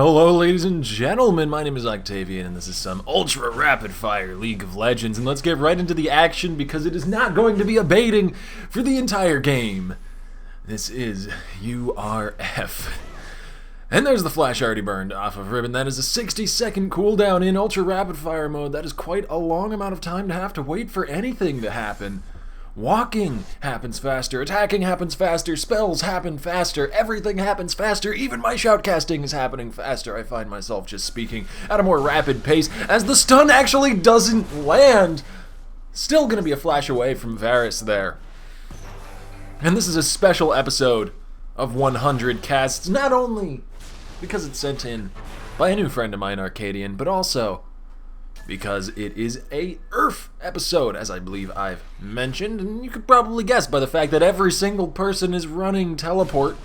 Hello ladies and gentlemen, my name is Octavian and this is some ultra rapid fire League of Legends, and let's get right into the action because it is not going to be abating for the entire game. This is URF. And there's the flash already burned off of Ribbon. That is a 60-second cooldown in ultra rapid fire mode. That is quite a long amount of time to have to wait for anything to happen. Walking happens faster, attacking happens faster, spells happen faster, everything happens faster, even my shoutcasting is happening faster. I find myself just speaking at a more rapid pace as the stun actually doesn't land. Still gonna be a flash away from Varus there. And this is a special episode of 100 casts, not only because it's sent in by a new friend of mine, Arcadian, but also because it is a URF episode, as I believe I've mentioned, and you could probably guess by the fact that every single person is running teleport.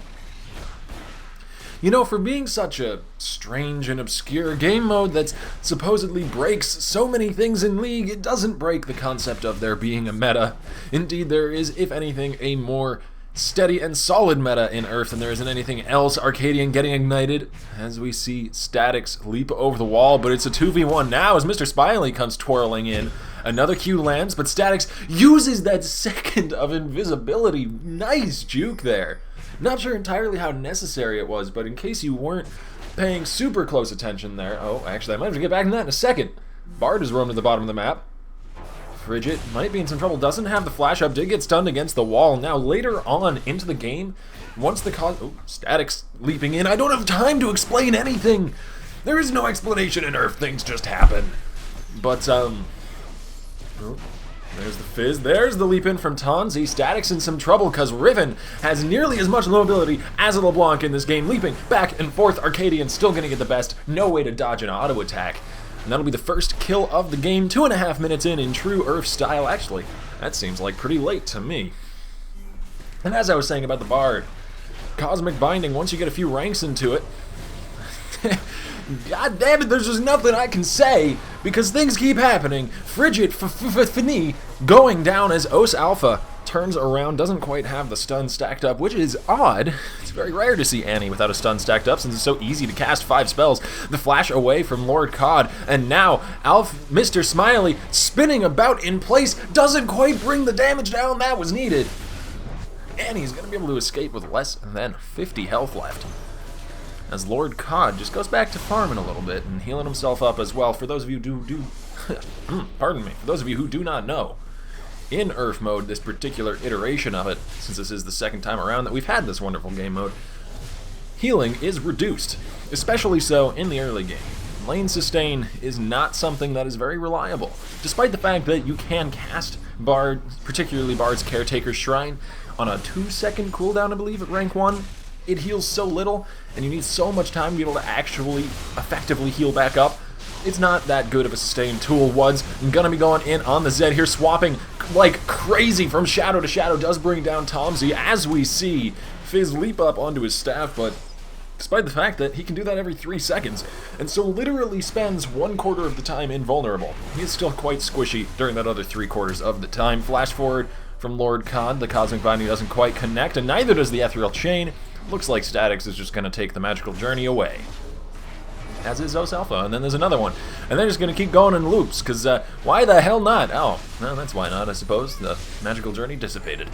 You know, for being such a strange and obscure game mode that supposedly breaks so many things in League, it doesn't break the concept of there being a meta. Indeed, there is, if anything, a more steady and solid meta in URF than there is in anything else. Arcadian getting ignited as we see Statics leap over the wall, but it's a 2v1 now as Mr. Smiley comes twirling in. Another Q lands, but Statics uses that second of invisibility. Nice juke there. Not sure entirely how necessary it was, but in case you weren't paying super close attention there, oh, actually I might have to get back to that in a second. Bard is roamed to the bottom of the map. Frigid might be in some trouble, doesn't have the flash up, did get stunned against the wall. Now later on into the game, once the Statics leaping in, I don't have time to explain anything. There is no explanation in URF, things just happen. But, oh, there's the Fizz, there's the leap in from Tonzi. Statics in some trouble because Riven has nearly as much mobility as a LeBlanc in this game, leaping back and forth. Arcadian still gonna get the best, no way to dodge an auto attack. And that'll be the first kill of the game, 2.5 minutes in true URF style. Actually, that seems like pretty late to me. And as I was saying about the Bard, Cosmic Binding, once you get a few ranks into it, god damn it, there's just nothing I can say, because things keep happening. Frigid Fini going down as Os Alpha turns around, doesn't quite have the stun stacked up, which is odd. It's very rare to see Annie without a stun stacked up since it's so easy to cast 5 spells. The flash away from Lord Cod, and now Mr. Smiley spinning about in place doesn't quite bring the damage down that was needed. Annie's gonna be able to escape with less than 50 health left, as Lord Cod just goes back to farming a little bit and healing himself up as well. For those of you pardon me, for those of you who do not know, in URF mode, this particular iteration of it, since this is the second time around that we've had this wonderful game mode, healing is reduced, especially so in the early game. Lane sustain is not something that is very reliable, despite the fact that you can cast Bard, particularly Bard's Caretaker's Shrine, on a 2-second cooldown, I believe, at rank 1. It heals so little, and you need so much time to be able to actually effectively heal back up. It's not that good of a sustain tool. Woods gonna be going in on the Zed here, swapping like crazy from shadow to shadow, does bring down Tomsy, as we see Fizz leap up onto his staff, but despite the fact that he can do that every 3 seconds, and so literally spends 1/4 of the time invulnerable. He is still quite squishy during that other 3/4 of the time. Flash forward from Lord Khan, the Cosmic Binding doesn't quite connect, and neither does the Ethereal Chain. Looks like Statics is just gonna take the magical journey away, as is Os Alpha, and then there's another one. And they're just going to keep going in loops, because why the hell not? Oh, no, that's why not, I suppose. The magical journey dissipated.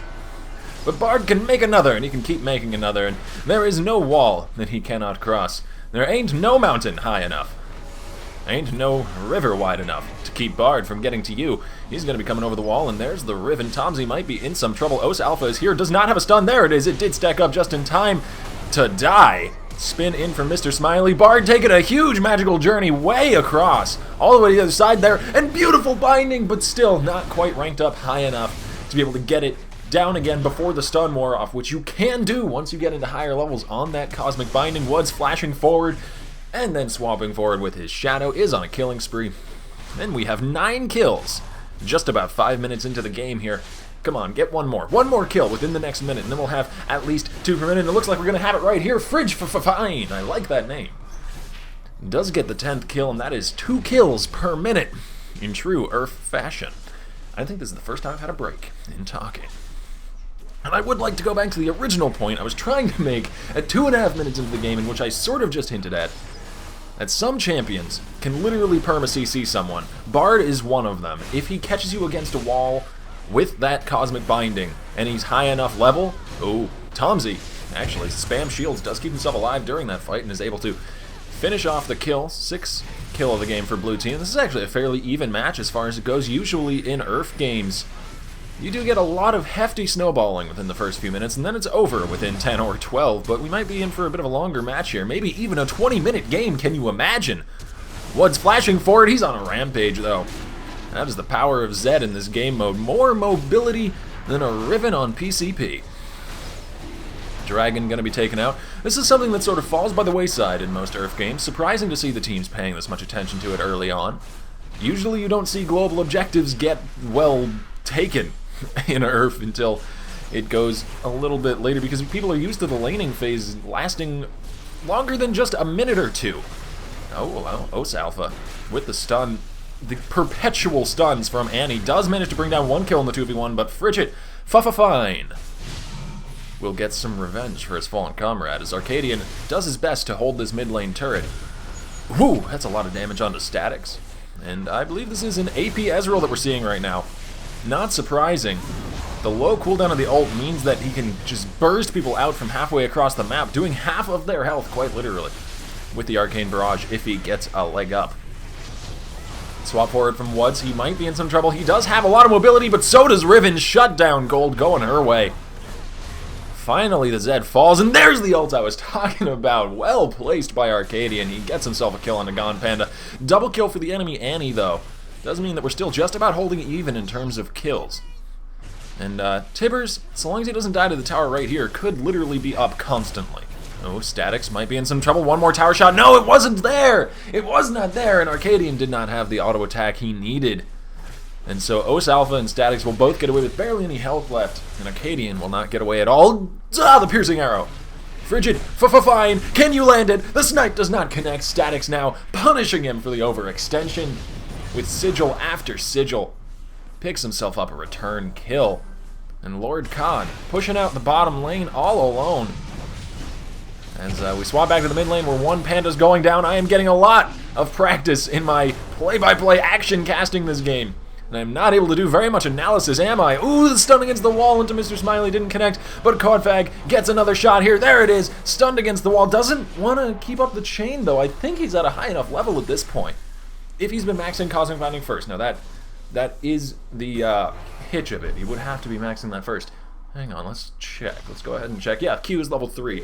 But Bard can make another, and he can keep making another, and there is no wall that he cannot cross. There ain't no mountain high enough. Ain't no river wide enough to keep Bard from getting to you. He's going to be coming over the wall, and there's the Riven. Tomsy might be in some trouble. Os Alpha is here, does not have a stun. There it is. It did stack up just in time to die. Spin in from Mr. Smiley. Bard taking a huge magical journey way across, all the way to the other side there, and beautiful binding, but still not quite ranked up high enough to be able to get it down again before the stun wore off, which you can do once you get into higher levels on that Cosmic Binding. Woods flashing forward and then swapping forward with his Shadow is on a killing spree. Then we have 9 kills, just about 5 minutes into the game here. Come on, get one more kill within the next minute, and then we'll have at least 2 per minute. And it looks like we're going to have it right here. Fridge-Fine. I like that name. Does get the 10th kill, and that is 2 kills per minute in true URF fashion. I think this is the first time I've had a break in talking. And I would like to go back to the original point I was trying to make at 2.5 minutes into the game, in which I sort of just hinted at. that some champions can literally perma-CC someone. Bard is one of them. If he catches you against a wall with that Cosmic Binding, and he's high enough level, ooh, Tomsy actually spam shields, does keep himself alive during that fight, and is able to finish off the kill. 6th kill of the game for blue team. This is actually a fairly even match as far as it goes. Usually in Earth games, you do get a lot of hefty snowballing within the first few minutes, and then it's over within 10 or 12, but we might be in for a bit of a longer match here. Maybe even a 20-minute game, can you imagine? Wood's flashing forward, he's on a rampage though. That is the power of Zed in this game mode. More mobility than a Riven on PCP. Dragon gonna be taken out. This is something that sort of falls by the wayside in most Earth games. Surprising to see the teams paying this much attention to it early on. Usually you don't see global objectives get, well, taken in Earth until it goes a little bit later, because people are used to the laning phase lasting longer than just a minute or two. Oh, well, Os Alpha with the stun. The perpetual stuns from Annie does manage to bring down 1 kill in the 2v1, but Frigid Fine will get some revenge for his fallen comrade as Arcadian does his best to hold this mid lane turret. Whew, that's a lot of damage onto Statics. And I believe this is an AP Ezreal that we're seeing right now. Not surprising. The low cooldown of the ult means that he can just burst people out from halfway across the map, doing half of their health, quite literally, with the Arcane Barrage if he gets a leg up. Swap forward from Woods, he might be in some trouble. He does have a lot of mobility, but so does Riven. Shutdown Gold going her way. Finally, the Zed falls, and there's the ult I was talking about. Well placed by Arcadian. He gets himself a kill on a Gone Panda. Double kill for the enemy Annie, though. Doesn't mean that we're still just about holding it even in terms of kills. And Tibbers, so long as he doesn't die to the tower right here, could literally be up constantly. Oh, Statics might be in some trouble. One more tower shot. No, it wasn't there! It was not there, and Arcadian did not have the auto attack he needed. And so Os Alpha and Statics will both get away with barely any health left, and Arcadian will not get away at all. Ah, the piercing arrow. Frigid Fine, can you land it? The snipe does not connect. Statics now punishing him for the overextension with sigil after sigil. Picks himself up a return kill. And Lord Khan pushing out the bottom lane all alone. As we swap back to the mid lane where one Panda's going down, I am getting a lot of practice in my play-by-play action casting this game. And I'm not able to do very much analysis, am I? Ooh, the stun against the wall into Mr. Smiley didn't connect, but Codfag gets another shot here. There it is, stunned against the wall. Doesn't want to keep up the chain, though. I think he's at a high enough level at this point. If he's been maxing Cosmic Binding first. Now that is the hitch of it. He would have to be maxing that first. Hang on, let's check. Let's go ahead and check. Yeah, Q is level 3.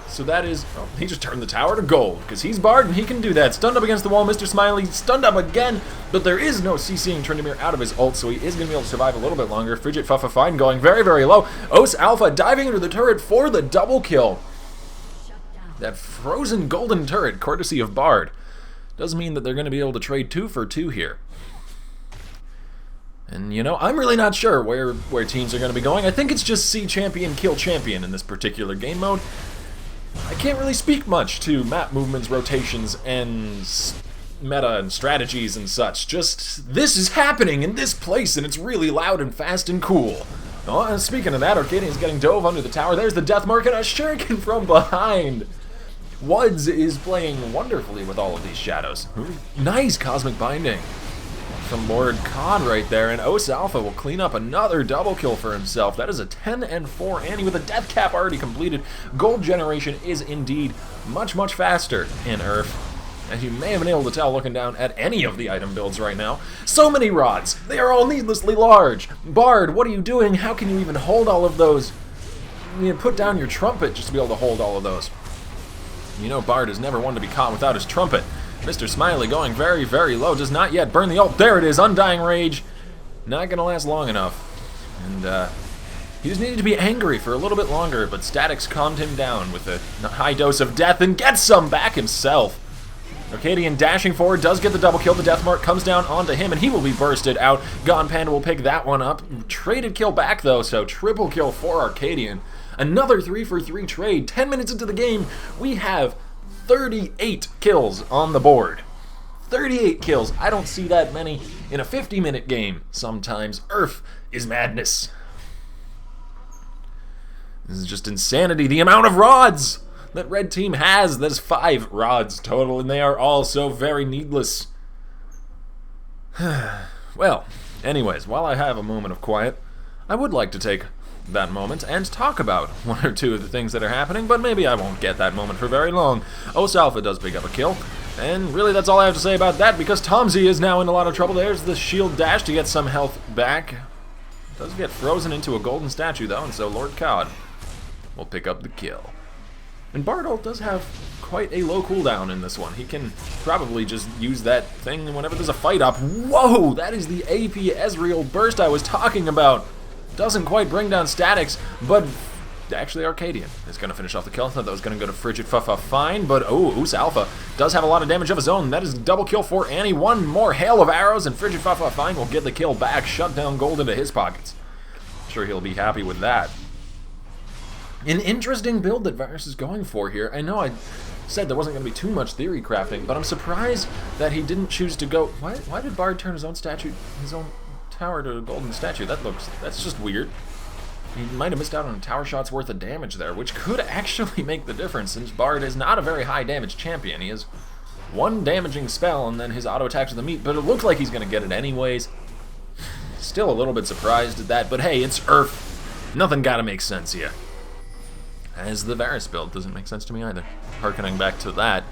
So that is... Oh, he just turned the tower to gold, because he's Bard and he can do that. Stunned up against the wall, Mr. Smiley stunned up again, but there is no CCing Tryndamere out of his ult, so he is going to be able to survive a little bit longer. Frigid Fine going very, very low. Os Alpha diving into the turret for the double kill. That frozen golden turret, courtesy of Bard, does mean that they're going to be able to trade 2 for 2 here. And, you know, I'm really not sure where teams are going to be going. I think it's just see champion, kill champion in this particular game mode. I can't really speak much to map movements, rotations, and meta and strategies and such. Just, this is happening in this place, and it's really loud and fast and cool. Oh, and speaking of that, Arcadian's getting dove under the tower. There's the death mark and a shuriken from behind. Woods is playing wonderfully with all of these shadows. Nice Cosmic Binding from Lord Khan right there, and Os Alpha will clean up another double kill for himself. That is a 10 and 4 Annie with a death cap already completed. Gold generation is indeed much, much faster in Earth, as you may have been able to tell looking down at any of the item builds right now. So many rods, they are all needlessly large. Bard, what are you doing? How can you even hold all of those? You know, put down your trumpet just to be able to hold all of those. You know Bard is never one to be caught without his trumpet. Mr. Smiley going very, very low. Does not yet burn the ult. There it is. Undying Rage. Not going to last long enough. And he just needed to be angry for a little bit longer, but Statics calmed him down with a high dose of death and gets some back himself. Arcadian dashing forward, does get the double kill. The death mark comes down onto him, and he will be bursted out. Gone Panda will pick that one up. Traded kill back, though, so triple kill for Arcadian. Another 3 for 3 trade. 10 minutes into the game, we have 38 kills on the board. 38 kills. I don't see that many in a 50-minute game sometimes. Earth is madness. This is just insanity. The amount of rods! that red team has. There's 5 rods total, and they are all so very needless. Well, anyways, while I have a moment of quiet, I would like to take that moment and talk about 1 or 2 of the things that are happening, but maybe I won't get that moment for very long. Os Alpha does pick up a kill, and really that's all I have to say about that, because Tomzy is now in a lot of trouble. There's the shield dash to get some health back. Does get frozen into a golden statue, though, and so Lord Cod will pick up the kill. And Bard does have quite a low cooldown in this one. He can probably just use that thing whenever there's a fight up. Whoa! That is the AP Ezreal burst I was talking about. Doesn't quite bring down statics, but actually Arcadian is going to finish off the kill. I thought that was going to go to Frigid Fine, but Us Alpha does have a lot of damage of his own. That is a double kill for Annie. 1 more hail of arrows, and Frigid Fine will get the kill back, shut down gold into his pockets. I'm sure he'll be happy with that. An interesting build that Varus is going for here. I know I said there wasn't going to be too much theory crafting, but I'm surprised that he didn't choose to go... Why did Bard turn his own tower to a golden statue? That's just weird. He might have missed out on a tower shot's worth of damage there, which could actually make the difference, since Bard is not a very high damage champion. He has 1 damaging spell and then his auto attacks with the meat, but it looks like he's going to get it anyways. Still a little bit surprised at that, but hey, it's Earth. Nothing gotta make sense here. As the Varus build doesn't make sense to me either. Harkening back to that,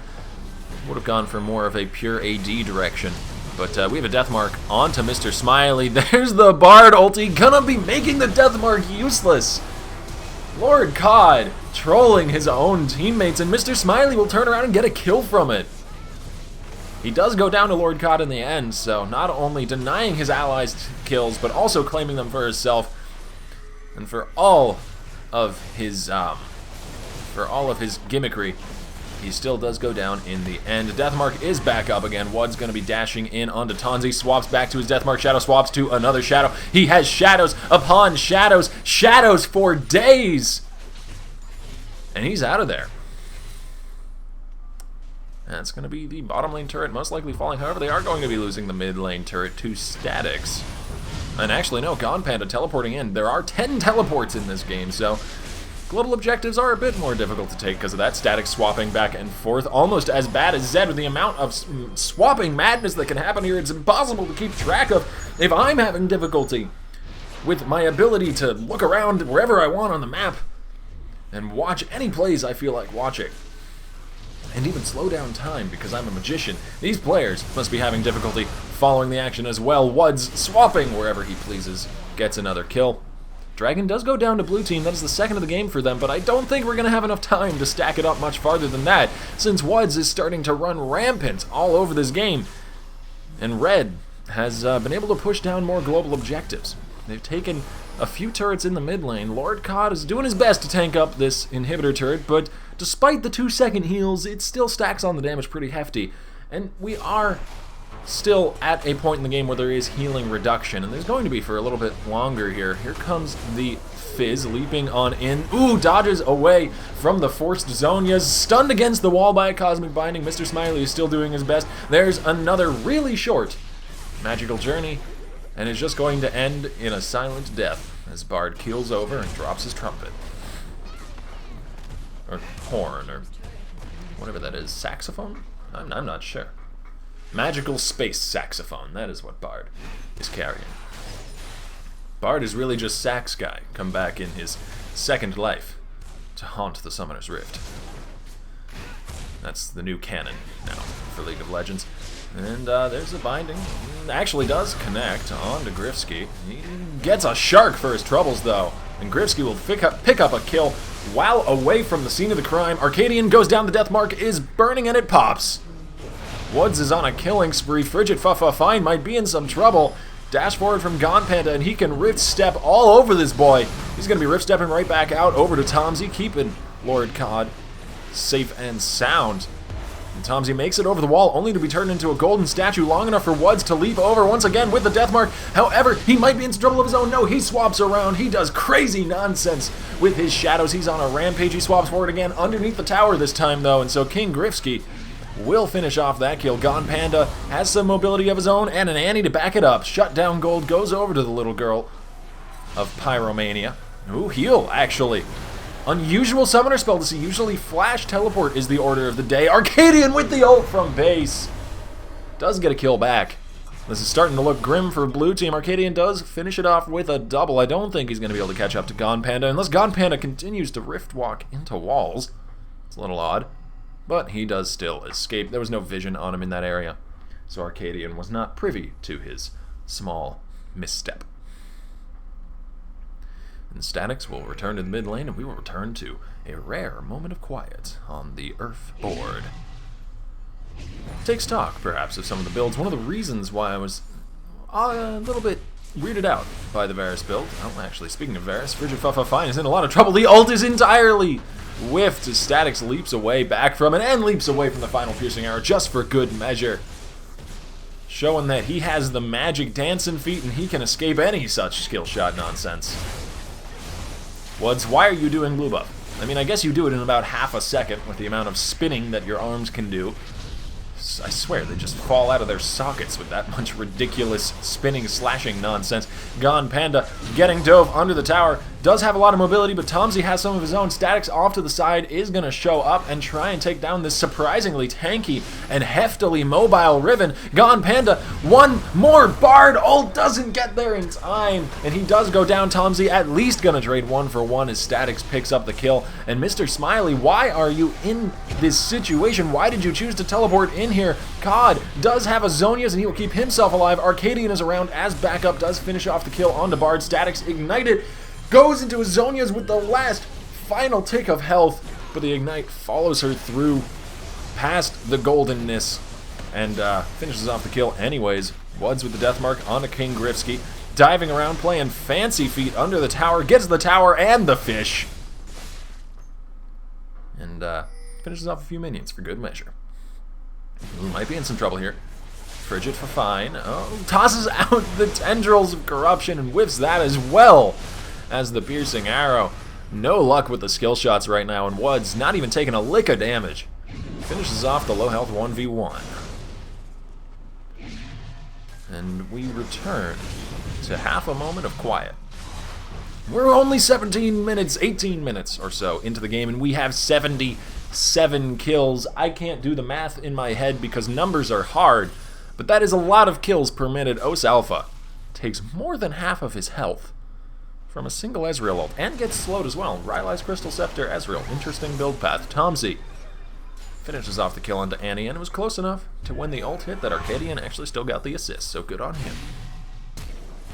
would have gone for more of a pure AD direction. But we have a death mark onto Mr. Smiley. There's the Bard ulti, gonna be making the death mark useless. Lord Cod trolling his own teammates, and Mr. Smiley will turn around and get a kill from it. He does go down to Lord Cod in the end, so not only denying his allies kills, but also claiming them for himself. And for all of his gimmickry, he still does go down in the end. Deathmark is back up again. Wud's going to be dashing in onto Tonzi. Swaps back to his Deathmark. Shadow swaps to another Shadow. He has shadows upon shadows. Shadows for days. And he's out of there. That's going to be the bottom lane turret most likely falling. However, they are going to be losing the mid lane turret to statics. And actually, no, Gone Panda teleporting in. There are 10 teleports in this game, so global objectives are a bit more difficult to take because of that static swapping back and forth. Almost as bad as Zed with the amount of swapping madness that can happen here. It's impossible to keep track of if I'm having difficulty with my ability to look around wherever I want on the map and watch any plays I feel like watching. And even slow down time because I'm a magician. These players must be having difficulty following the action as well. Wud's swapping wherever he pleases. Gets another kill. Dragon does go down to blue team. That is the second of the game for them, but I don't think we're going to have enough time to stack it up much farther than that, since Wud's is starting to run rampant all over this game. And Red has been able to push down more global objectives. They've taken a few turrets in the mid lane. Lord Cod is doing his best to tank up this inhibitor turret, but despite the 2-second heals, it still stacks on the damage pretty hefty. And we are still at a point in the game where there is healing reduction, and there's going to be for a little bit longer here. Here comes the Fizz leaping on in. Ooh, dodges away from the forced Zonias. Stunned against the wall by a Cosmic Binding. Mr. Smiley is still doing his best. There's another really short magical journey, and it's just going to end in a silent death as Bard keels over and drops his trumpet. Or horn, or whatever that is. Saxophone? I'm not sure. Magical space saxophone. That is what Bard is carrying. Bard is really just Sax Guy, come back in his second life to haunt the Summoner's Rift. That's the new canon now for League of Legends. And there's a binding. Actually does connect on to Grifsky. He gets a shark for his troubles, though. And Grifsky will pick up a kill while away from the scene of the crime. Arcadian goes down, the death mark is burning, and it pops. Wud's is on a killing spree. Frigid Fine might be in some trouble. Dash forward from Gone Panda, and he can Rift Step all over this boy. He's going to be Rift Stepping right back out over to Tomzy, keeping Lord Cod safe and sound. And Tomzy makes it over the wall, only to be turned into a golden statue long enough for Wud's to leap over once again with the death mark. However, he might be in trouble of his own. No, he swaps around. He does crazy nonsense with his shadows. He's on a rampage. He swaps forward again underneath the tower this time, though, and so King Grifsky will finish off that kill. Gone Panda has some mobility of his own and an Annie to back it up. Shut down gold goes over to the little girl of Pyromania. Ooh, heal, actually. Unusual summoner spell to see. Usually flash teleport is the order of the day. Arcadian with the ult from base. Does get a kill back. This is starting to look grim for blue team. Arcadian does finish it off with a double. I don't think he's going to be able to catch up to Gone Panda unless Gone Panda continues to rift walk into walls. It's a little odd, but he does still escape. There was no vision on him in that area, so Arcadian was not privy to his small misstep. And Statics will return to the mid lane, and we will return to a rare moment of quiet on the Earth board. Take stock, perhaps, of some of the builds. One of the reasons why I was a little bit weirded out by the Varus build. Oh, actually, speaking of Varus, Frigid Fine is in a lot of trouble. The ult is entirely whiffed as Statics leaps away back from it and leaps away from the final piercing arrow just for good measure. Showing that he has the magic dancing feet and he can escape any such skill shot nonsense. Woods, why are you doing blue buff? I mean, I guess you do it in about half a second with the amount of spinning that your arms can do. I swear, they just fall out of their sockets with that much ridiculous spinning, slashing nonsense. Gone Panda getting dove under the tower. Does have a lot of mobility, but Tomsy has some of his own. Statics off to the side is going to show up and try and take down this surprisingly tanky and heftily mobile Riven. Gone Panda, one more Bard ult doesn't get there in time, and he does go down. Tomsy at least going to trade 1-for-1 as Statics picks up the kill. And Mr. Smiley, why are you in this situation? Why did you choose to teleport in here? COD does have a Zonias, and he will keep himself alive. Arcadian is around as backup, does finish off the kill onto Bard. Statics ignited, goes into his Zonias with the last final tick of health, but the Ignite follows her through past the goldenness and finishes off the kill anyways. Woods with the death mark onto King Grifsky, diving around, playing fancy feet under the tower, gets the tower and the fish, and finishes off a few minions for good measure. We might be in some trouble here. Frigid Fine, tosses out the tendrils of corruption and whiffs that as well as the piercing arrow. No luck with the skill shots right now, and Woods not even taking a lick of damage. Finishes off the low health 1v1. And we return to half a moment of quiet. We're only 18 minutes or so into the game, and we have 77 kills. I can't do the math in my head because numbers are hard, but that is a lot of kills per minute. Os Alpha takes more than half of his health from a single Ezreal ult, and gets slowed as well. Rylai's Crystal Scepter, Ezreal, interesting build path. Tomsy finishes off the kill onto Annie, and it was close enough to when the ult hit that Arcadian actually still got the assist, so good on him.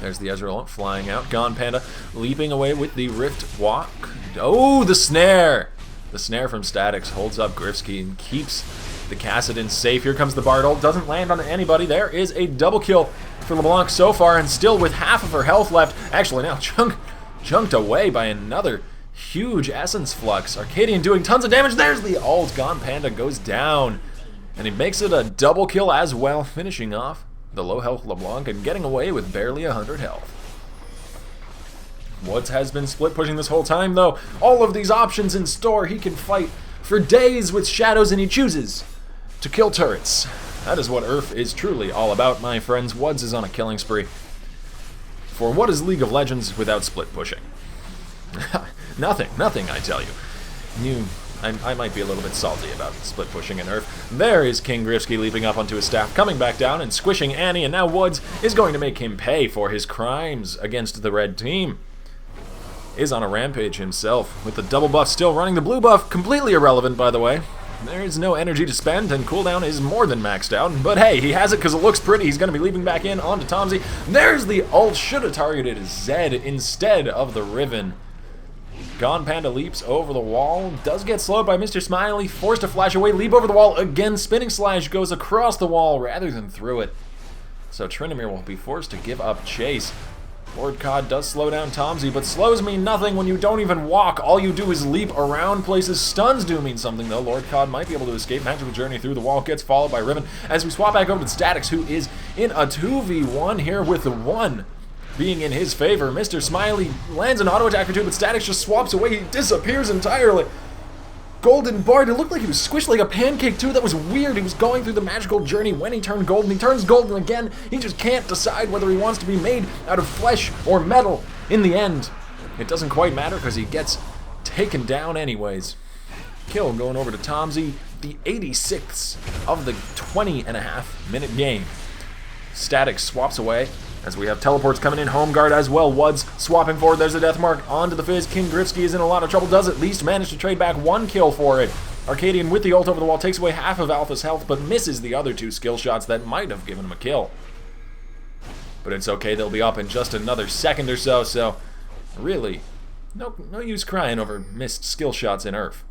There's the Ezreal ult flying out. Gone Panda leaping away with the Rift Walk. Oh, the snare! The snare from Statics holds up Grifsky and keeps the Kassadin safe. Here comes the Bard ult, doesn't land on anybody. There is a double kill for LeBlanc so far, and still with half of her health left. Actually now chunked away by another huge Essence Flux. Arcadian doing tons of damage. There's the ult. Gone Panda goes down, and he makes it a double kill as well, finishing off the low health LeBlanc and getting away with barely 100 health. Woods has been split pushing this whole time, though. All of these options in store. He can fight for days with shadows, and he chooses to kill turrets. That is what Earth is truly all about, my friends. Woods is on a killing spree. For what is League of Legends without split pushing? Nothing, I tell you. I might be a little bit salty about split pushing in Earth. There is King Grifsky leaping up onto his staff, coming back down and squishing Annie, and now Woods is going to make him pay for his crimes against the red team. Is on a rampage himself, with the double buff still running. The blue buff completely irrelevant, by the way. There is no energy to spend, and cooldown is more than maxed out. But hey, he has it because it looks pretty. He's going to be leaping back in onto Tomsy. There's the ult. Should have targeted Zed instead of the Riven. Gone Panda leaps over the wall. Does get slowed by Mr. Smiley. Forced to flash away. Leap over the wall again. Spinning Slash goes across the wall rather than through it. So Tryndamere will be forced to give up chase. Lord COD does slow down Tomsy, but slows mean nothing when you don't even walk. All you do is leap around places. Stuns do mean something, though. Lord COD might be able to escape. Magical Journey through the wall gets followed by Riven. As we swap back over to Statics, who is in a 2v1 here with the 1 being in his favor. Mr. Smiley lands an auto attack or two, but Statics just swaps away. He disappears entirely. Golden Bard, it looked like he was squished like a pancake too. That was weird. He was going through the magical journey when he turned golden. He turns golden again. He just can't decide whether he wants to be made out of flesh or metal. In the end, it doesn't quite matter because he gets taken down anyways. Kill going over to Tomsy, the 86th of the 20.5-minute game. Static swaps away as we have teleports coming in, home guard as well. Woods swapping forward, there's the death mark onto the Fizz. King Grifsky is in a lot of trouble, does at least manage to trade back 1 kill for it. Arcadian with the ult over the wall takes away half of Alpha's health, but misses the other 2 skill shots that might have given him a kill. But it's okay, they'll be up in just another second or so, so really, no use crying over missed skill shots in Earth.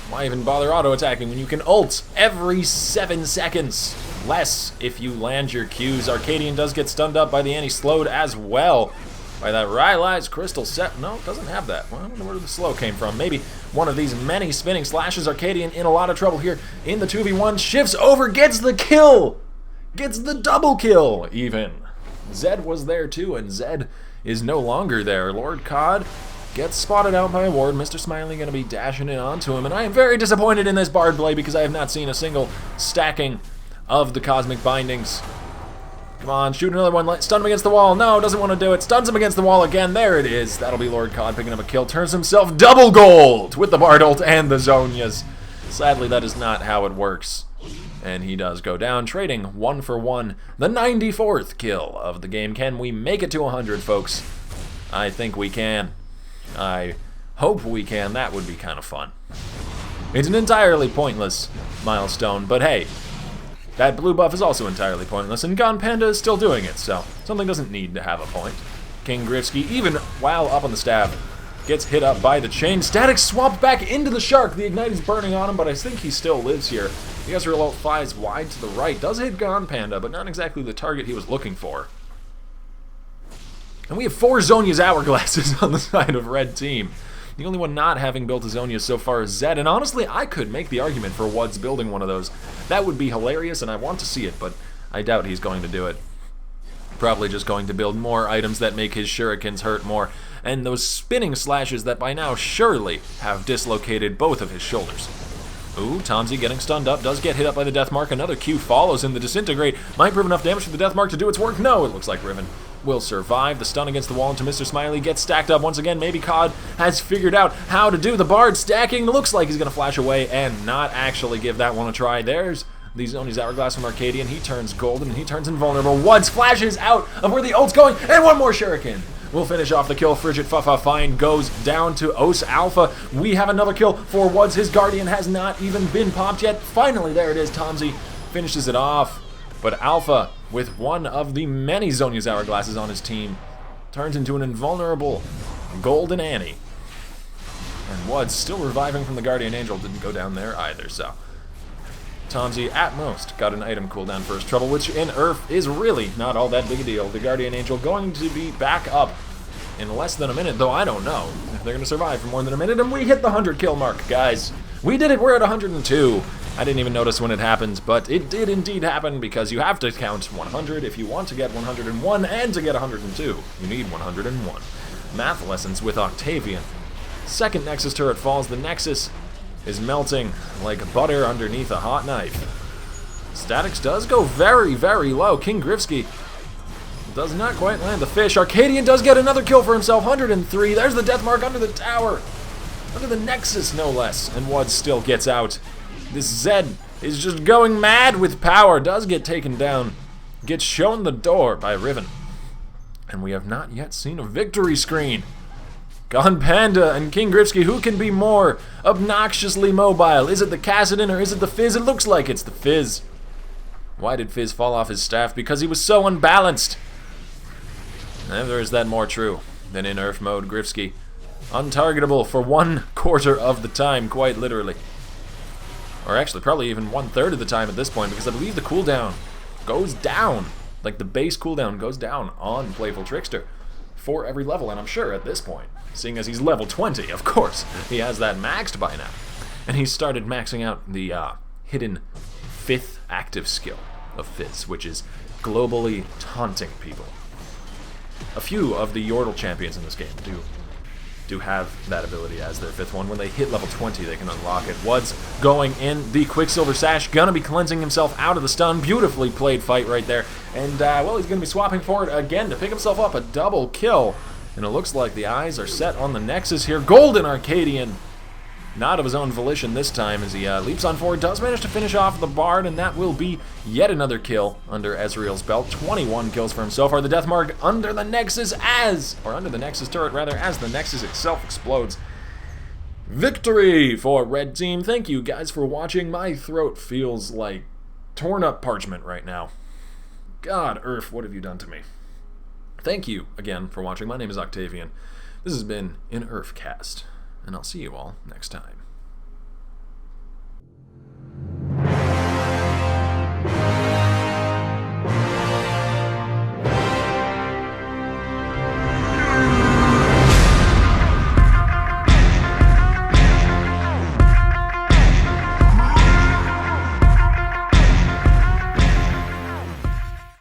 Why even bother auto-attacking when you can ult every 7 seconds? Less if you land your Qs. Arcadian does get stunned up by the anti-slowed as well. By that Rylai's crystal set. No, it doesn't have that. Well, I wonder where the slow came from. Maybe one of these many spinning slashes. Arcadian in a lot of trouble here in the 2v1. Shifts over, gets the kill! Gets the double kill, even. Zed was there too, and Zed is no longer there. Lord Cod gets spotted out by a ward. Mr. Smiley going to be dashing it onto him, and I am very disappointed in this Bard play because I have not seen a single stacking of the Cosmic Bindings. Come on, shoot another one. Stun him against the wall. No, doesn't want to do it. Stuns him against the wall again. There it is. That'll be Lord Cod picking up a kill. Turns himself double gold with the Bard ult and the Zonias. Sadly, that is not how it works. And he does go down, trading 1 for 1. The 94th kill of the game. Can we make it to 100, folks? I think we can. I hope we can. That would be kind of fun. It's an entirely pointless milestone, but hey, that blue buff is also entirely pointless, and Gon Panda is still doing it, so something doesn't need to have a point. King Grifsky, even while up on the staff, gets hit up by the chain. Static swapped back into the Shark. The Ignite is burning on him, but I think he still lives here. The Ezreal ult flies wide to the right. Does hit Gon Panda, but not exactly the target he was looking for. And we have 4 Zonia's Hourglasses on the side of Red Team. The only one not having built a Zonia so far is Zed, and honestly, I could make the argument for Woods building one of those. That would be hilarious, and I want to see it, but I doubt he's going to do it. Probably just going to build more items that make his shurikens hurt more, and those spinning slashes that by now surely have dislocated both of his shoulders. Ooh, Tomsy getting stunned up, does get hit up by the death mark. Another Q follows in the disintegrate. Might prove enough damage for the death mark to do its work. No, it looks like Riven will survive. The stun against the wall into Mr. Smiley gets stacked up once again. Maybe Cod has figured out how to do the Bard stacking. Looks like he's going to flash away and not actually give that one a try. There's the Zoni's Hourglass from Arcadian. He turns golden and he turns invulnerable. Woods flashes out of where the ult's going, and one more shuriken will finish off the kill. Frigid Fine goes down to Os Alpha. We have another kill for Woods. His Guardian has not even been popped yet. Finally, there it is. Tomsy finishes it off. But Alpha, with one of the many Zonia's Hourglasses on his team, turns into an invulnerable Golden Annie. And Woods, still reviving from the Guardian Angel, didn't go down there either, so Tomsy, at most, got an item cooldown for his trouble, which in Earth is really not all that big a deal. The Guardian Angel going to be back up in less than a minute, though I don't know if they're going to survive for more than a minute, and we hit the 100 kill mark, guys. We did it, we're at 102. I didn't even notice when it happened, but it did indeed happen, because you have to count 100 if you want to get 101, and to get 102, you need 101. Math lessons with Octavian. Second Nexus turret falls, the Nexus is melting like butter underneath a hot knife. Statics does go very, very low. King Grifsky does not quite land the fish. Arcadian does get another kill for himself, 103. There's the death mark under the tower. Under the Nexus, no less. And Woods still gets out. This Zed is just going mad with power. Does get taken down. Gets shown the door by Riven. And we have not yet seen a victory screen. Gon Panda and King Grifsky, who can be more obnoxiously mobile? Is it the Kassadin or is it the Fizz? It looks like it's the Fizz. Why did Fizz fall off his staff? Because he was so unbalanced. Never is that more true than in Earth mode. Grifsky, untargetable for 1/4 of the time, quite literally. Or actually, probably even 1/3 of the time at this point, because I believe the cooldown goes down. Like the base cooldown goes down on Playful Trickster for every level, and I'm sure at this point, seeing as he's level 20, of course, he has that maxed by now. And he started maxing out the hidden 5th active skill of Fizz, which is globally taunting people. A few of the Yordle champions in this game do have that ability as their 5th one. When they hit level 20, they can unlock it. Woods going in the Quicksilver Sash, gonna be cleansing himself out of the stun. Beautifully played fight right there. And, well, he's gonna be swapping forward again to pick himself up a double kill. And it looks like the eyes are set on the Nexus here. Golden Arcadian! Not of his own volition this time as he leaps on forward, does manage to finish off the Bard, and that will be yet another kill under Ezreal's belt. 21 kills for him so far. The death mark under the Nexus under the Nexus turret rather, as the Nexus itself explodes. Victory for Red Team. Thank you guys for watching. My throat feels like torn up parchment right now. God, Earth, what have you done to me? Thank you again for watching. My name is Octavian. This has been an Earthcast, and I'll see you all next time.